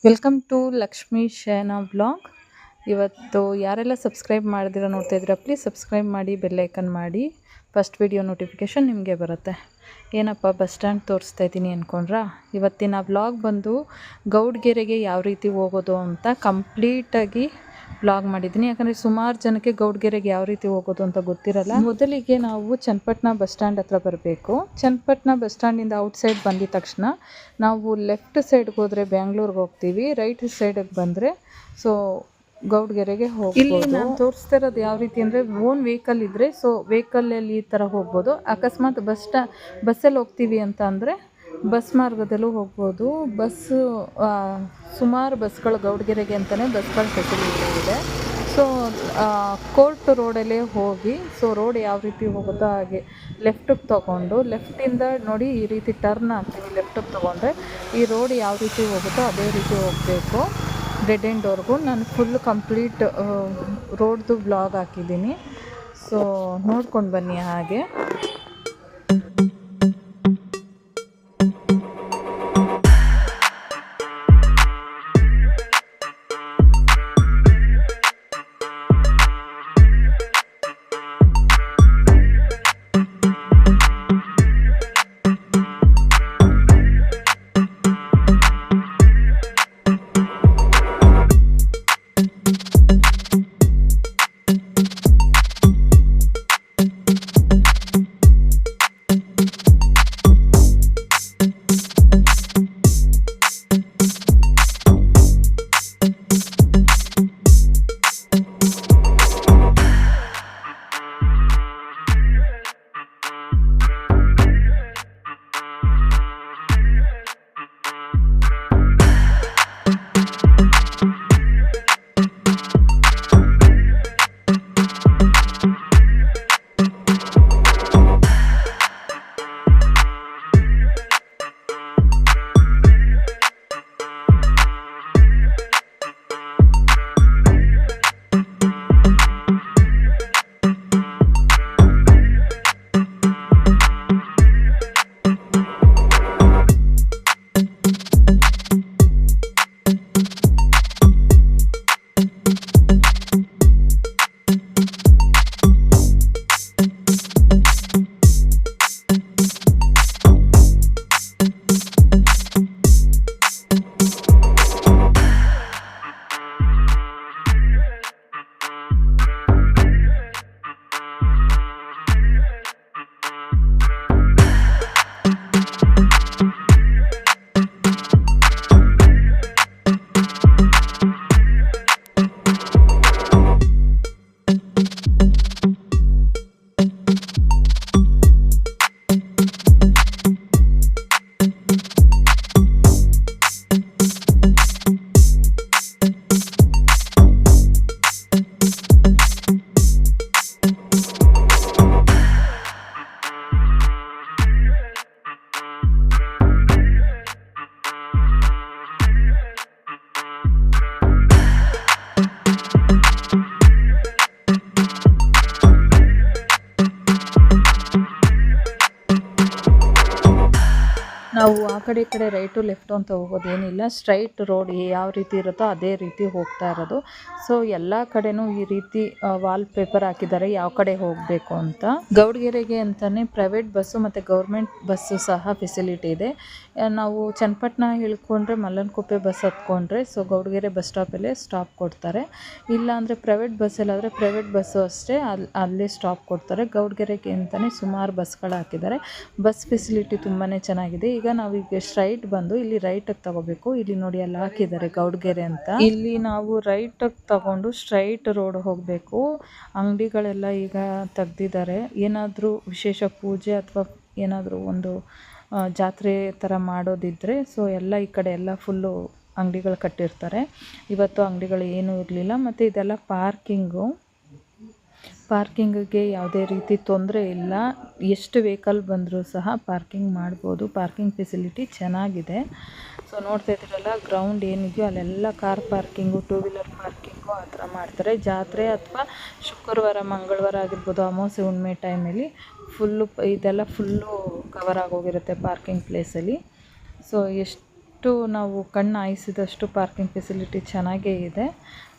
Welcome to Lakshmi Shayana blog. ಇವತ್ತು ಯಾರೆಲ್ಲ subscribe ಮಾಡಿದಿರೋ ನೋಡ್ತಾ ಇದ್ದೀರಾ, ಪ್ಲೀಸ್ ಸಬ್ಸ್ಕ್ರೈಬ್ ಮಾಡಿ, ಬೆಲ್ಲೈಕನ್ ಮಾಡಿ. ಫಸ್ಟ್ ವಿಡಿಯೋ ನೋಟಿಫಿಕೇಷನ್ ನಿಮಗೆ ಬರುತ್ತೆ. ಏನಪ್ಪ ಬಸ್ ಸ್ಟ್ಯಾಂಡ್ ತೋರಿಸ್ತಾ ಇದ್ದೀನಿ ಅಂದ್ಕೊಂಡ್ರಾ? ಇವತ್ತಿನ ಬ್ಲಾಗ್ ಬಂದು ಗೌಡ್ಗೆರೆಗೆ ಯಾವ ರೀತಿ ಹೋಗೋದು ಅಂತ ಕಂಪ್ಲೀಟಾಗಿ ಬ್ಲಾಗ್ ಮಾಡಿದ್ದೀನಿ. ಯಾಕಂದರೆ ಸುಮಾರು ಜನಕ್ಕೆ ಗೌಡ್ಗೆರೆಗೆ ಯಾವ ರೀತಿ ಹೋಗೋದು ಅಂತ ಗೊತ್ತಿರಲ್ಲ. ಮೊದಲಿಗೆ ನಾವು ಚನ್ನಪಟ್ಟಣ ಬಸ್ ಸ್ಟ್ಯಾಂಡ್ ಹತ್ರ ಬರಬೇಕು. ಚನ್ನಪಟ್ಟಣ ಬಸ್ ಸ್ಟ್ಯಾಂಡಿಂದ ಔಟ್ಸೈಡ್ ಬಂದಿದ ತಕ್ಷಣ ನಾವು ಲೆಫ್ಟ್ ಸೈಡ್ಗೆ ಹೋದರೆ ಬ್ಯಾಂಗ್ಳೂರ್ಗೆ ಹೋಗ್ತೀವಿ, ರೈಟ್ ಸೈಡಿಗೆ ಬಂದರೆ ಸೊ ಗೌಡ್ಗೆರೆಗೆ ಹೋಗ್ಬೋದು. ಇಲ್ಲಿ ನಾನು ತೋರಿಸ್ತಾ ಇರೋದು ಯಾವ ರೀತಿ ಅಂದರೆ, ಓನ್ ವೆಹಿಕಲ್ ಇದ್ದರೆ ಸೊ ವೆಹಿಕಲಲ್ಲಿ ಈ ಥರ ಹೋಗ್ಬೋದು. ಅಕಸ್ಮಾತ್ ಬಸ್ಸಲ್ಲಿ ಹೋಗ್ತೀವಿ ಅಂತ ಅಂದರೆ ಬಸ್ ಮಾರ್ಗದಲ್ಲೂ ಹೋಗ್ಬೋದು. ಬಸ್ಸು ಸುಮಾರು ಬಸ್ಗಳು ಗೌಡ್ಗೆರೆಗೆ ಅಂತಲೇ ಬಸ್ಗಳ ಫೆಸಿಲಿಟಿ ಇದೆ. ಸೊ ಕೋರ್ಟ್ ರೋಡಲ್ಲೇ ಹೋಗಿ, ಸೊ ರೋಡ್ ಯಾವ ರೀತಿ ಹೋಗುತ್ತೋ ಹಾಗೆ ಲೆಫ್ಟಿಗೆ ತೊಗೊಂಡು, ಲೆಫ್ಟಿಂದ ನೋಡಿ ಈ ರೀತಿ ಟರ್ನ್ ಆಗ್ತೀವಿ. ಲೆಫ್ಟಿಗೆ ತೊಗೊಂಡ್ರೆ ಈ ರೋಡ್ ಯಾವ ರೀತಿ ಹೋಗುತ್ತೋ ಅದೇ ರೀತಿ ಹೋಗಬೇಕು ಡೆಡ್ ಎಂಡ್ವರೆಗೂ. ನಾನು ಫುಲ್ ಕಂಪ್ಲೀಟ್ ರೋಡ್ದು ಬ್ಲಾಗ್ ಹಾಕಿದ್ದೀನಿ, ಸೊ ನೋಡ್ಕೊಂಡು ಬನ್ನಿ ಹಾಗೆ. ನಾವು ಆ ಕಡೆ ಈ ಕಡೆ ರೈಟು ಲೆಫ್ಟು ಅಂತ ಹೋಗೋದೇನಿಲ್ಲ, ಸ್ಟ್ರೈಟ್ ರೋಡ್ ಯಾವ ರೀತಿ ಇರುತ್ತೋ ಅದೇ ರೀತಿ ಹೋಗ್ತಾ ಇರೋದು. ಸೊ ಎಲ್ಲ ಕಡೆನೂ ಈ ರೀತಿ ವಾಲ್ ಪೇಪರ್ ಹಾಕಿದ್ದಾರೆ ಯಾವ ಕಡೆ ಹೋಗಬೇಕು ಅಂತ. ಗೌಡ್ಗೆರೆಗೆ ಅಂತಲೇ ಪ್ರೈವೇಟ್ ಬಸ್ಸು ಮತ್ತು ಗೌರ್ಮೆಂಟ್ ಬಸ್ಸು ಸಹ ಫೆಸಿಲಿಟಿ ಇದೆ. ನಾವು ಚನ್ನಪಟ್ಟಣ ಇಳ್ಕೊಂಡ್ರೆ ಮಲ್ಲನಕುಪ್ಪೆ ಬಸ್ ಹತ್ಕೊಂಡ್ರೆ ಸೊ ಗೌಡ್ಗೆರೆ ಬಸ್ ಸ್ಟಾಪಲ್ಲೇ ಸ್ಟಾಪ್ ಕೊಡ್ತಾರೆ. ಇಲ್ಲ ಅಂದರೆ ಪ್ರೈವೇಟ್ ಬಸ್ಸಲ್ಲಾದರೆ ಪ್ರೈವೇಟ್ ಬಸ್ಸು ಅಷ್ಟೇ ಅಲ್ಲೇ ಸ್ಟಾಪ್ ಕೊಡ್ತಾರೆ. ಗೌಡ್ಗೆರೆಗೆ ಅಂತಲೇ ಸುಮಾರು ಬಸ್ಗಳು ಹಾಕಿದ್ದಾರೆ. ಬಸ್ ಫೆಸಿಲಿಟಿ ತುಂಬಾ ಚೆನ್ನಾಗಿದೆ. ಈಗ ನಾವೀಗ ಸ್ಟ್ರೈಟ್ ಬಂದು ಇಲ್ಲಿ ರೈಟಿಗೆ ತಗೋಬೇಕು. ಇಲ್ಲಿ ನೋಡಿ ಅಲ್ಲಿ ಹಾಕಿದ್ದಾರೆ ಗೌಡ್ಗೆರೆ ಅಂತ. ಇಲ್ಲಿ ನಾವು ರೈಟಿಗೆ ತಗೊಂಡು ಸ್ಟ್ರೈಟ್ ರೋಡ್ ಹೋಗಬೇಕು. ಅಂಗಡಿಗಳೆಲ್ಲ ಈಗ ತೆಗ್ದಿದ್ದಾರೆ. ಏನಾದರೂ ವಿಶೇಷ ಪೂಜೆ ಅಥವಾ ಏನಾದರೂ ಒಂದು ಜಾತ್ರೆ ಥರ ಮಾಡೋದಿದ್ದರೆ ಸೊ ಎಲ್ಲ ಈ ಕಡೆ ಎಲ್ಲ ಫುಲ್ಲು ಅಂಗಡಿಗಳು ಕಟ್ಟಿರ್ತಾರೆ. ಇವತ್ತು ಅಂಗಡಿಗಳು ಏನೂ ಇರಲಿಲ್ಲ. ಮತ್ತು ಇದೆಲ್ಲ ಪಾರ್ಕಿಂಗಿಗೆ ಯಾವುದೇ ರೀತಿ ತೊಂದರೆ ಇಲ್ಲ. ಎಷ್ಟು ವೆಹಿಕಲ್ ಬಂದರೂ ಸಹ ಪಾರ್ಕಿಂಗ್ ಮಾಡ್ಬೋದು. ಪಾರ್ಕಿಂಗ್ ಫೆಸಿಲಿಟಿ ಚೆನ್ನಾಗಿದೆ. ಸೊ ನೋಡ್ತಾ ಇದ್ದೀರಲ್ಲ, ಗ್ರೌಂಡ್ ಏನಿದೆಯೋ ಅಲ್ಲೆಲ್ಲ car parking, two wheeler parking ಆ ಥರ ಮಾಡ್ತಾರೆ. ಜಾತ್ರೆ ಅಥವಾ ಶುಕ್ರವಾರ ಮಂಗಳವಾರ ಆಗಿರ್ಬೋದು, ಅಮಾವಾಸ್ಯೆ ಹುಣ್ಣಿಮೆ ಟೈಮಲ್ಲಿ ಇದೆಲ್ಲ ಫುಲ್ಲು ಕವರ್ ಆಗೋಗಿರುತ್ತೆ ಪಾರ್ಕಿಂಗ್ ಪ್ಲೇಸಲ್ಲಿ. ಸೊ ಎಷ್ಟು ನಾವು ಕಣ್ಣು ಹಾಯಿಸಿದಷ್ಟು ಪಾರ್ಕಿಂಗ್ ಫೆಸಿಲಿಟಿ ಚೆನ್ನಾಗೇ ಇದೆ.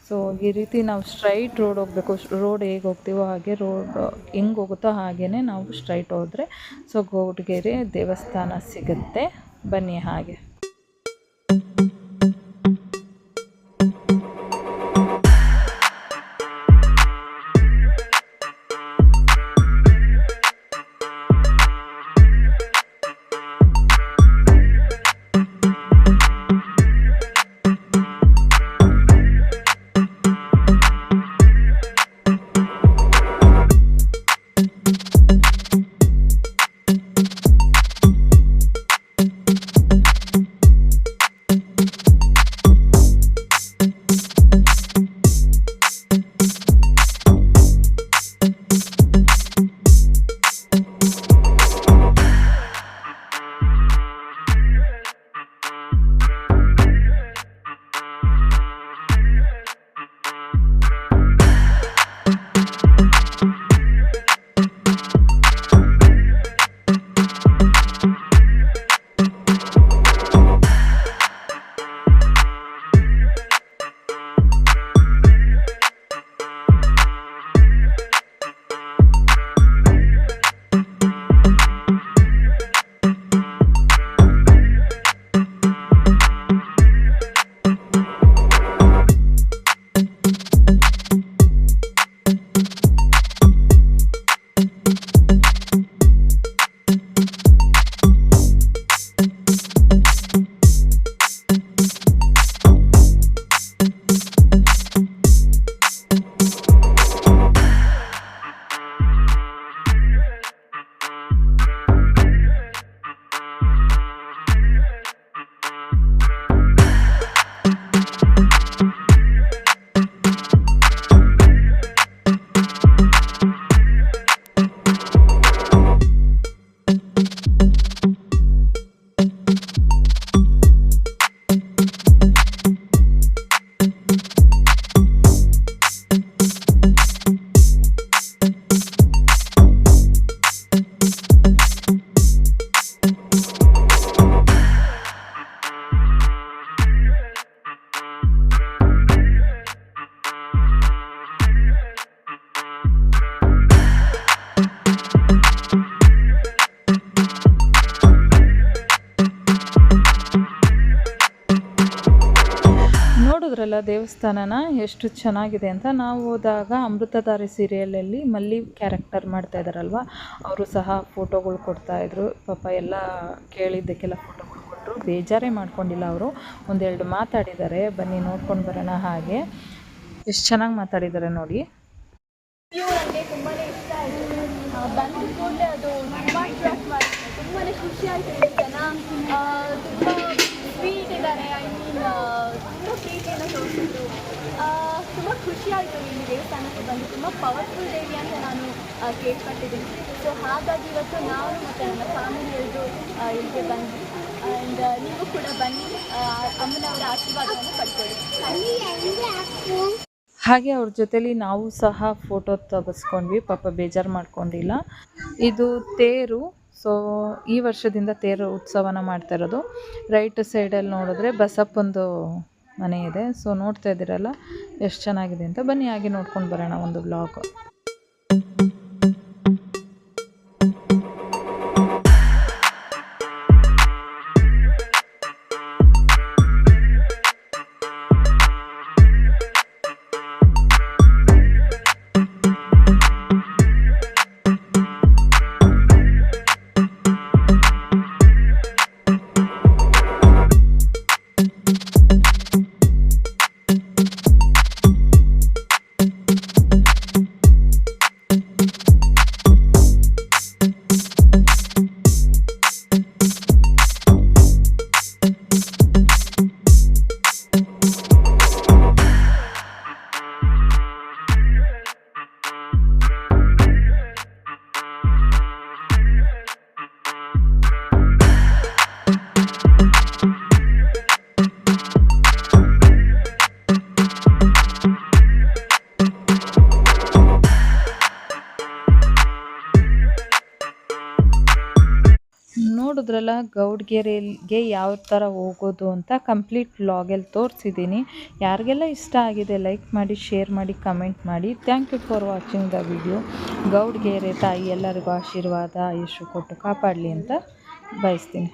ಸೊ ಈ ರೀತಿ ನಾವು ಸ್ಟ್ರೈಟ್ ರೋಡ್ ಹೋಗಬೇಕು. ರೋಡ್ ಹೇಗೆ ಹೋಗ್ತೀವೋ ಹಾಗೆ ರೋಡ್ ಹೆಂಗೆ ಹೋಗುತ್ತೋ ಹಾಗೇ ನಾವು ಸ್ಟ್ರೈಟ್ ಹೋದರೆ ಸೊ ಗೋಡ್ಗೆರೆ ದೇವಸ್ಥಾನ ಸಿಗುತ್ತೆ. ಬನ್ನಿ ಹಾಗೆ. ನೋಡಿದ್ರಲ್ಲ ದೇವಸ್ಥಾನನ ಎಷ್ಟು ಚೆನ್ನಾಗಿದೆ ಅಂತ. ನಾವು ಹೋದಾಗ ಅಮೃತಧಾರೆ ಸೀರಿಯಲಲ್ಲಿ ಮಲ್ಲಿ ಕ್ಯಾರೆಕ್ಟರ್ ಮಾಡ್ತಾ ಇದ್ದಾರಲ್ವ, ಅವರು ಸಹ ಫೋಟೋಗಳು ಕೊಡ್ತಾಯಿದ್ರು. ಪಾಪ ಎಲ್ಲ ಕೇಳಿದ್ದಕ್ಕೆಲ್ಲ ಫೋಟೋಗಳು ಕೊಟ್ಟರು. ಬೇಜಾರೇ ಮಾಡ್ಕೊಂಡಿಲ್ಲ ಅವರು. ಒಂದೆರಡು ಮಾತಾಡಿದ್ದಾರೆ, ಬನ್ನಿ ನೋಡ್ಕೊಂಡು ಬರೋಣ. ಹಾಗೆ ಎಷ್ಟು ಚೆನ್ನಾಗಿ ಮಾತಾಡಿದ್ದಾರೆ ನೋಡಿ. ನನಗೆ ತುಂಬಾ ಇಷ್ಟ ಆಯಿತು. ಬಂದ ಕೂಡಲೇ ಅದು ತುಂಬ ಅಟ್ರಾಕ್ಟ್ ಮಾಡುತ್ತೆ. ತುಂಬಾ ಖುಷಿ ಆಯಿತು. ಜನ ತುಂಬ ಸ್ವೀಟ್ ಇದ್ದಾರೆ. ಐ ಮೀನ್ ತುಂಬ ಪ್ರೀತಿಯನ್ನು ತೋರಿಸಿದ್ರು. ತುಂಬ ಖುಷಿ ಆಯಿತು ಇಲ್ಲಿ ದೇವಸ್ಥಾನಕ್ಕೆ ಬಂದು. ತುಂಬ ಪವರ್ಫುಲ್ ದೇವಿ ಅಂತ ನಾನು ಕೇಳ್ಪಟ್ಟಿದ್ದೀನಿ. ಸೊ ಹಾಗಾಗಿ ಇವತ್ತು ನಾವು ಮತ್ತು ನನ್ನ ಫ್ಯಾಮಿಲಿ ಎಲ್ಲರೂ ಇಲ್ಲಿಗೆ ಬಂದ್ವಿ. ಆ್ಯಂಡ್ ನೀವು ಕೂಡ ಬನ್ನಿ, ಅಮ್ಮನವರ ಆಶೀರ್ವಾದವನ್ನು ಪಡ್ಕೊಳ್ಳಿ. ಹಾಗೆ ಅವ್ರ ಜೊತೆಲಿ ನಾವು ಸಹ ಫೋಟೋ ತೆಗೆಸ್ಕೊಂಡ್ವಿ. ಪಾಪ ಬೇಜಾರು ಮಾಡ್ಕೊಂಡಿಲ್ಲ. ಇದು ತೇರು. ಸೊ ಈ ವರ್ಷದಿಂದ ತೇರು ಉತ್ಸವನ ಮಾಡ್ತಾ ಇರೋದು. ರೈಟ್ ಸೈಡಲ್ಲಿ ನೋಡಿದ್ರೆ ಬಸಪ್ಪಂದು ಮನೆ ಇದೆ. ಸೊ ನೋಡ್ತಾ ಇದ್ದೀರಲ್ಲ ಎಷ್ಟು ಚೆನ್ನಾಗಿದೆ ಅಂತ. ಬನ್ನಿ ಹಾಗೆ ನೋಡ್ಕೊಂಡು ಬರೋಣ ಒಂದು ವ್ಲಾಗ್. ನೋಡಿದ್ರಲ್ಲ ಗೌಡ್ಗೆರೆಗೆ ಯಾವ ಥರ ಹೋಗೋದು ಅಂತ ಕಂಪ್ಲೀಟ್ ವ್ಲಾಗಲ್ಲಿ ತೋರಿಸಿದ್ದೀನಿ. ಯಾರಿಗೆಲ್ಲ ಇಷ್ಟ ಆಗಿದೆ ಲೈಕ್ ಮಾಡಿ, ಶೇರ್ ಮಾಡಿ, ಕಮೆಂಟ್ ಮಾಡಿ. Thank you for watching the video. Gowdagere ತಾಯಿ ಎಲ್ಲರಿಗೂ ಆಶೀರ್ವಾದ, ಆಯುಷ್ಯ ಕೊಟ್ಟು ಕಾಪಾಡಲಿ ಅಂತ ಬಯಸ್ತೀನಿ.